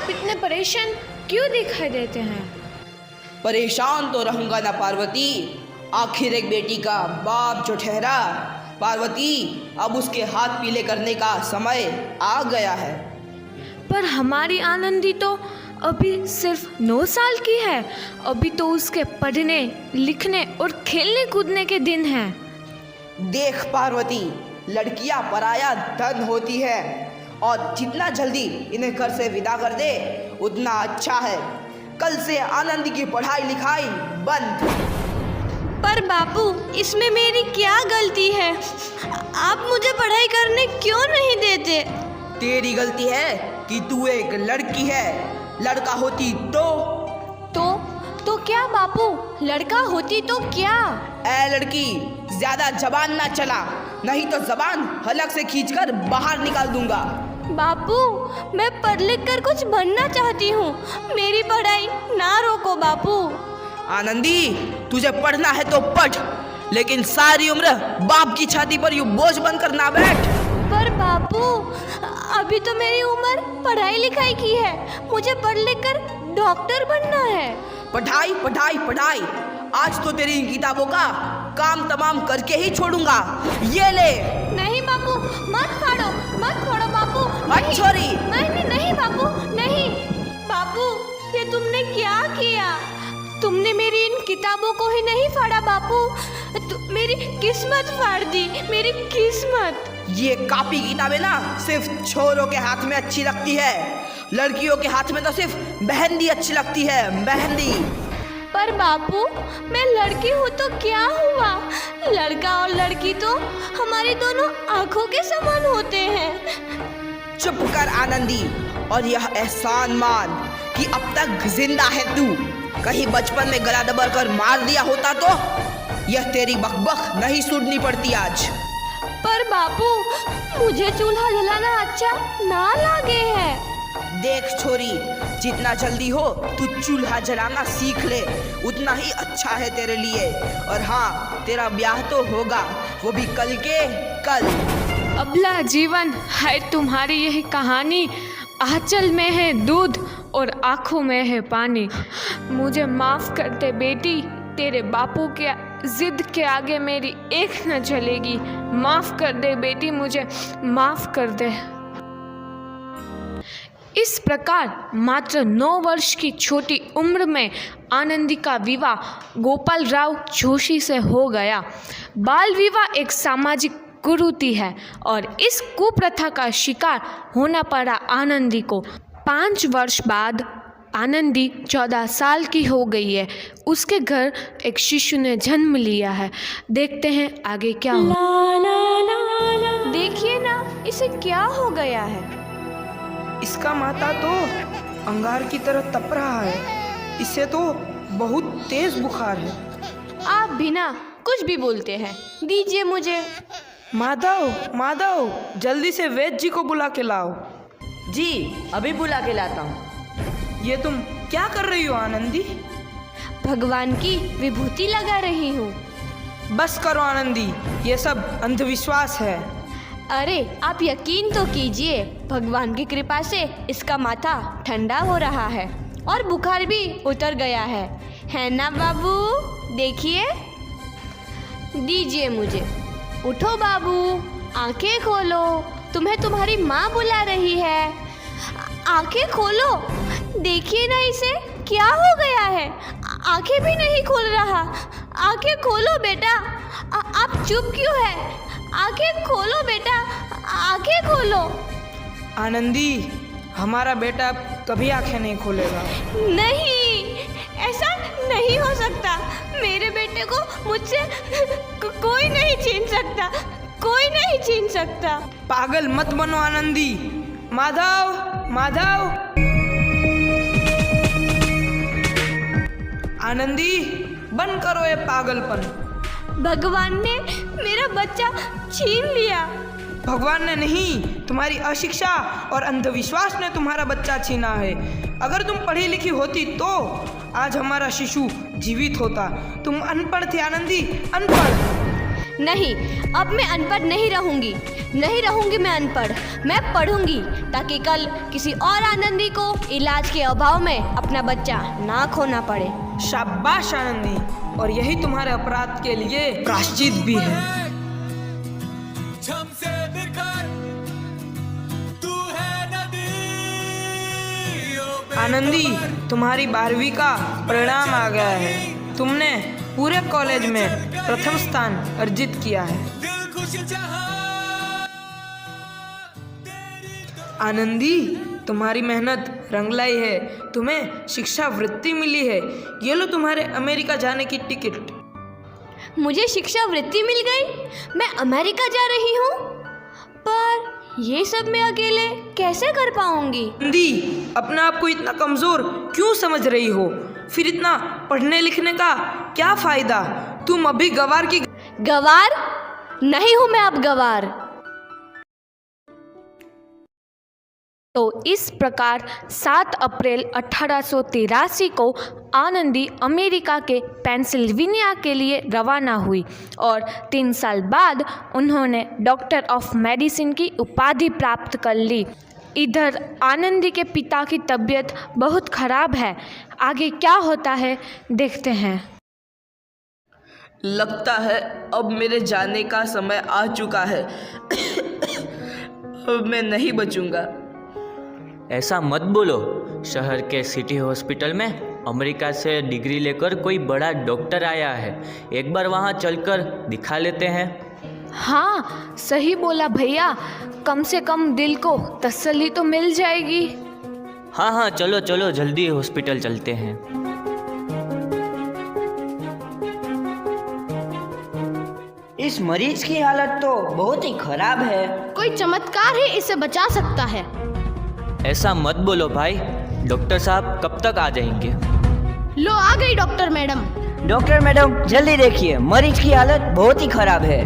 आप इतने परेशान क्यों दिखाई देते हैं? परेशान तो रहूंगा ना पार्वती, आखिर एक बेटी का बाप जो ठहरा। पार्वती, अब उसके हाथ पीले करने का समय आ गया है। पर हमारी आनंदी तो अभी सिर्फ 9 साल की है। अभी तो उसके पढ़ने लिखने और खेलने कूदने के दिन हैं। देख पार्वती, लड़कियां पराया धन होती है और जितना जल्दी इन्हें घर से विदा कर दे उतना अच्छा है। कल से आनंदी की पढ़ाई लिखाई बंद। पर बापू, इसमें मेरी क्या गलती है? आप मुझे पढ़ाई करने क्यों नहीं देते? तेरी गलती है कि तू एक लड़की है। लड़का होती तो क्या बापू? लड़का होती तो क्या? ए लड़की, ज्यादा जबान ना चला, नहीं तो जबान हलक से खींचकर बाहर निकाल दूंगा। बापू, मैं पढ़ लिख कर कुछ बनना चाहती हूँ। मेरी पढ़ाई ना रोको बापू। आनंदी, तुझे पढ़ना है तो पढ़, लेकिन सारी उम्र बाप की छाती पर यूं बोझ बनकर ना बैठ। पर बापू, अभी तो मेरी उम्र पढ़ाई लिखाई की है। मुझे पढ़ लिख कर डॉक्टर बनना है। पढ़ाई पढ़ाई पढ़ाई, आज तो तेरी इन किताबों का काम तमाम करके ही छोड़ूंगा। ये ले। नहीं बापू, मत फाड़ो बापू। हट छोरी। नहीं बापू, नहीं। बापू, ये तुमने क्या किया? तुमने मेरी इन किताबों को ही नहीं फाड़ा बापू, मेरी किस्मत फाड़ दी, मेरी किस्मत। ये कॉपी किताबें ना सिर्फ छोरों के हाथ में अच्छी लगती है, लड़कियों के हाथ में तो सिर्फ मेहंदी अच्छी लगती है, मेहंदी। पर बापू, मैं लड़की हूँ तो क्या हुआ? लड़का और लड़की तो हमारी दोनों आंखों के समान होते हैं। चुप कर आनंदी, और यह एहसान मान कि अब तक जिंदा है तू। कहीं बचपन में गला दबा कर मार दिया होता तो यह तेरी बकबक नहीं सुननी पड़ती आज। पर बापू, मुझे चूल्हा जलाना अच्छा ना लगे है। देख छोरी, जितना जल्दी हो तू चूल्हा जलाना सीख ले, उतना ही अच्छा है तेरे लिए। और हाँ, तेरा ब्याह तो होगा, वो भी कल के कल। अबला जीवन है तुम्हारी यही कहानी। आंचल में है दूध और आँखों में है पानी। मुझे माफ़ कर दे बेटी, तेरे बापू के जिद के आगे मेरी एक न चलेगी। माफ़ कर दे बेटी, मुझे माफ़ कर दे। इस प्रकार मात्र 9 वर्ष की छोटी उम्र में आनंदी का विवाह गोपाल राव जोशी से हो गया। बाल विवाह एक सामाजिक कुरीति है और इस कुप्रथा का शिकार होना पड़ा आनंदी को। 5 वर्ष बाद आनंदी 14 साल की हो गई है। उसके घर एक शिशु ने जन्म लिया है। देखते हैं आगे क्या हो। देखिए ना, इसे क्या हो गया है? इसका माथा तो अंगार की तरह तप रहा है। इसे तो बहुत तेज बुखार है। आप बिना कुछ भी बोलते हैं, दीजिए मुझे। माधव, जल्दी से वैद्य जी को बुला के लाओ। जी, अभी बुला के लाता हूँ। ये तुम क्या कर रही हो आनंदी? भगवान की विभूति लगा रही हूँ। बस करो आनंदी, ये सब अंधविश्वास है। अरे आप यकीन तो कीजिए, भगवान की कृपा से इसका माथा ठंडा हो रहा है और बुखार भी उतर गया है ना बाबू? देखिए, दीजिए मुझे। उठो बाबू, आंखें खोलो, तुम्हें तुम्हारी माँ बुला रही है। आंखें खोलो, देखिए ना इसे क्या हो गया है। आंखें भी नहीं खोल रहा। आंखें खोलो बेटा। आप चुप क्यों है? आंखें खोलो बेटा, आंखें खोलो। आनंदी, हमारा बेटा कभी आंखें नहीं खोलेगा। नहीं, ऐसा नहीं हो सकता। मेरे बेटे को मुझसे कोई नहीं छीन सकता, कोई नहीं छीन सकता। पागल मत बनो आनंदी। माधव, आनंदी, बंद करो ये पागलपन। भगवान ने मेरा बच्चा छीन लिया। भगवान ने नहीं, तुम्हारी अशिक्षा और अंधविश्वास ने तुम्हारा बच्चा छीना है। अगर तुम पढ़ी लिखी होती तो आज हमारा शिशु जीवित होता। तुम अनपढ़ थे आनंदी, अनपढ़। नहीं, अब मैं अनपढ़ नहीं रहूंगी। नहीं रहूंगी मैं अनपढ़। मैं पढ़ूंगी ताकि कल किसी और आनंदी को इलाज के अभाव में अपना बच्चा ना खोना पड़े। शाबाश आनंदी, और यही तुम्हारे अपराध के लिए प्रायश्चित भी है। आनंदी, तुम्हारी 12वीं का परिणाम आ गया है। तुमने पूरे कॉलेज में प्रथम स्थान अर्जित किया है। आनंदी, तुम्हारी मेहनत रंग लाई है। तुम्हें शिक्षा वृत्ति मिली है। ये लो तुम्हारे अमेरिका जाने की टिकट। मुझे शिक्षा वृत्ति मिल गई। मैं अमेरिका जा रही हूँ, पर ये सब मैं अकेले कैसे कर पाऊंगी? आनंदी, अपना आप को इतना कमजोर क्यों समझ रही हो? फिर इतना पढ़ने लिखने का क्या फायदा? तुम अभी गवार की गवार नहीं हूँ मैं अब गवार। तो इस प्रकार 7 अप्रैल 1883 को आनंदी अमेरिका के पेंसिल्वेनिया के लिए रवाना हुई और 3 साल बाद उन्होंने डॉक्टर ऑफ मेडिसिन की उपाधि प्राप्त कर ली। इधर आनंदी के पिता की तबीयत बहुत खराब है। आगे क्या होता है देखते हैं। लगता है अब मेरे जाने का समय आ चुका है। अब मैं नहीं बचूंगा। ऐसा मत बोलो। शहर के सिटी हॉस्पिटल में अमेरिका से डिग्री लेकर कोई बड़ा डॉक्टर आया है। एक बार वहाँ चलकर दिखा लेते हैं। हाँ, सही बोला भैया। कम से कम दिल को तसल्ली तो मिल जाएगी। हाँ हाँ, चलो चलो जल्दी हॉस्पिटल चलते हैं। इस मरीज की हालत तो बहुत ही खराब है। कोई चमत्कार ही इसे बचा सकता है। ऐसा मत बोलो भाई। डॉक्टर साहब कब तक आ जाएंगे? लो आ गई डॉक्टर मैडम। डॉक्टर मैडम जल्दी देखिए, मरीज की हालत बहुत ही खराब है।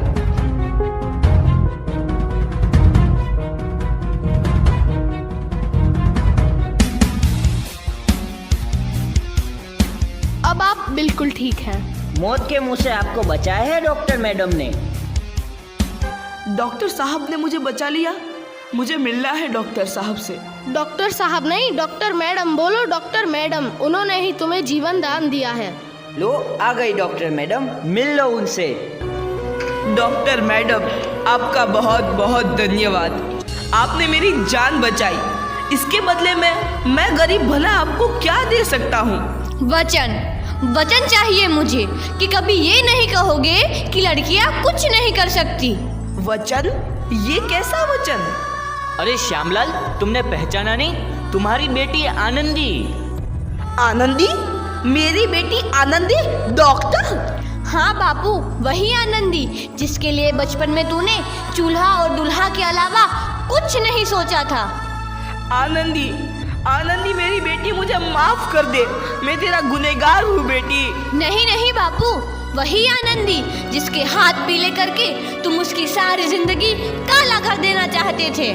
अब आप बिल्कुल ठीक हैं। मौत के मुंह से आपको बचाया है डॉक्टर मैडम ने। डॉक्टर साहब ने मुझे बचा लिया। मुझे मिलना है डॉक्टर साहब से। डॉक्टर साहब नहीं, डॉक्टर मैडम बोलो। डॉक्टर मैडम, उन्होंने ही तुम्हें जीवन दान दिया है। लो आ गई डॉक्टर मैडम, मिल लो उनसे। डॉक्टर मैडम, आपका बहुत बहुत धन्यवाद। आपने मेरी जान बचाई। इसके बदले में मैं गरीब भला आपको क्या दे सकता हूँ? वचन चाहिए मुझे कि कभी ये नहीं कहोगे कि लड़कियां कुछ नहीं कर सकती। वचन? ये कैसा वचन? अरे श्यामलाल, तुमने पहचाना नहीं? तुम्हारी बेटी आनंदी। आनंदी? मेरी बेटी आनंदी? डॉक्टर? हाँ बापू, वही आनंदी जिसके लिए बचपन में तूने चूल्हा और दूल्हा के अलावा कुछ नहीं सोचा था। आनंदी, आनंदी मेरी बेटी, मुझे माफ कर दे। मैं तेरा गुनहगार हूँ बेटी। नहीं नहीं बापू, वही आनंदी जिसके हाथ पीले करके तुम उसकी सारी जिंदगी काला कर देना चाहते थे।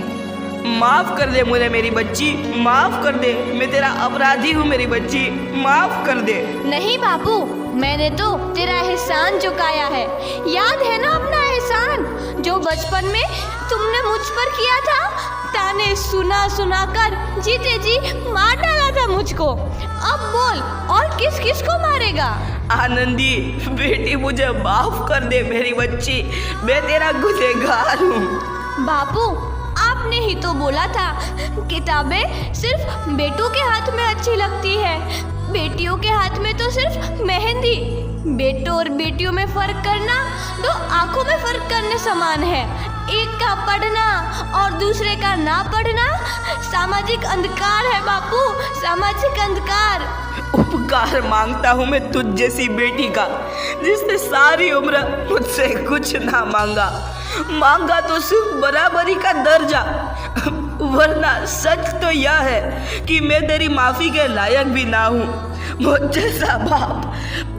माफ कर दे मुझे मेरी बच्ची, माफ कर दे। मैं तेरा अपराधी हूँ मेरी बच्ची, माफ कर दे। नहीं बापू, मैंने तो तेरा एहसान चुकाया है। याद है ना अपना एहसान जो बचपन में तुमने मुझ पर किया था? ताने सुना सुना कर जीते जी मार डाला था मुझको। अब बोल, और किस किस को मारेगा? आनंदी बेटी, मुझे माफ कर दे मेरी बच्ची। मैं तेरा गुनहगार हूँ। बापू, आपने ही तो बोला था किताबें सिर्फ बेटों के हाथ में अच्छी लगती है, बेटियों के हाथ में तो सिर्फ मेहंदी। बेटों और बेटियों में फर्क करना दो आंखों में फर्क करने समान है। एक का पढ़ना और दूसरे का ना पढ़ना सामाजिक अंधकार है बापू, सामाजिक अंधकार। उपकार मांगता हूँ मैं तुझ जैसी बेटी का, जिसने सारी उम्र मुझसे कुछ ना मांगा तो सिर्फ बराबरी का दर्जा। वरना सच तो यह है कि मैं तेरी माफी के लायक भी ना हूँ। मुझ जैसा बाप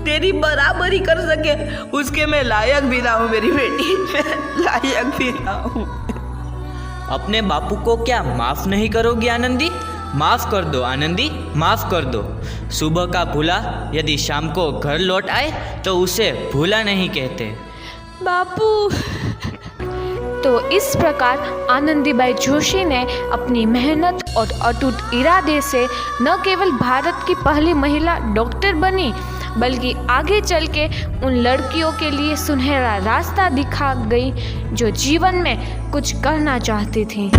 तेरी बराबरी कर सके उसके मैं लायक भी ना हूँ मेरी बेटी, मैं लायक भी ना हूँ। अपने बापू को क्या माफ नहीं करोगी आनंदी? माफ कर दो आनंदी, माफ कर दो। सुबह का भूला यदि शाम को घर लौट आए तो उसे भूला नहीं कहते। बापू। तो इस प्रकार आनंदीबाई जोशी ने अपनी मेहनत और अटूट इरादे से न केवल भारत की पहली महिला डॉक्टर बनी, बल्कि आगे चल के उन लड़कियों के लिए सुनहरा रास्ता दिखा गई जो जीवन में कुछ करना चाहती थीं।